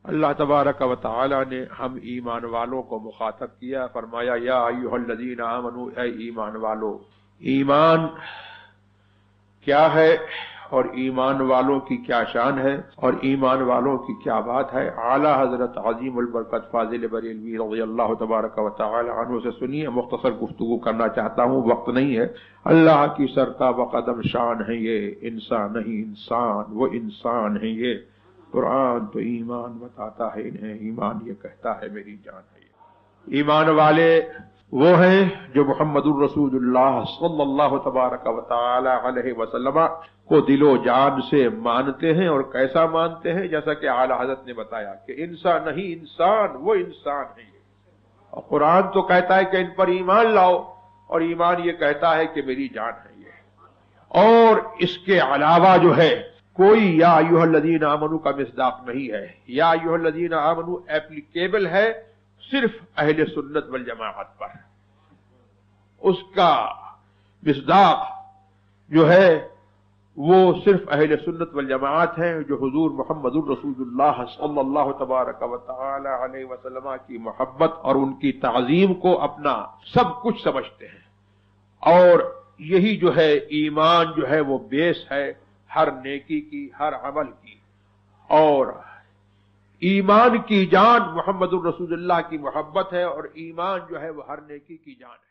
اللہ تبارک و تعالی نے ہم ایمان والوں کو مخاطب کیا، فرمایا یا ایھا الذین آمنوا، اے ایمان والو، ایمان کیا ہے اور ایمان والوں کی کیا شان ہے اور ایمان والوں کی کیا بات ہے۔ اعلیٰ حضرت عظیم البرکت فاضل بریلوی رضی اللہ تبارک و تعالی عنہ سے سنیے، مختصر گفتگو کرنا چاہتا ہوں، وقت نہیں ہے۔ اللہ کی سرتابہ قدم شان ہے یہ، انسان نہیں انسان، وہ انسان ہے یہ۔ قرآن تو ایمان بتاتا ہے انہیں، ایمان یہ کہتا ہے میری جان ہے یہ۔ ایمان والے وہ ہیں جو محمد الرسول اللہ صلی اللہ تبارک و تعالی علیہ وسلم کو دل و جان سے مانتے ہیں، اور کیسا مانتے ہیں؟ جیسا کہ اعلی حضرت نے بتایا کہ انسان نہیں انسان، وہ انسان ہے یہ۔ اور قرآن تو کہتا ہے کہ ان پر ایمان لاؤ، اور ایمان یہ کہتا ہے کہ میری جان ہے یہ۔ اور اس کے علاوہ جو ہے کوئی یا ایھا الذین آمنوا کا مصداق نہیں ہے۔ یا ایھا الذین آمنوا ایپلیکیبل ہے صرف اہل سنت والجماعت پر، اس کا مصداق جو ہے وہ صرف اہل سنت والجماعت ہیں، جو حضور محمد الرسول اللہ صلی اللہ تبارک و تعالی علیہ وسلم کی محبت اور ان کی تعظیم کو اپنا سب کچھ سمجھتے ہیں۔ اور یہی جو ہے ایمان جو ہے وہ بیس ہے ہر نیکی کی، ہر عمل کی۔ اور ایمان کی جان محمد الرسول اللہ کی محبت ہے، اور ایمان جو ہے وہ ہر نیکی کی جان ہے۔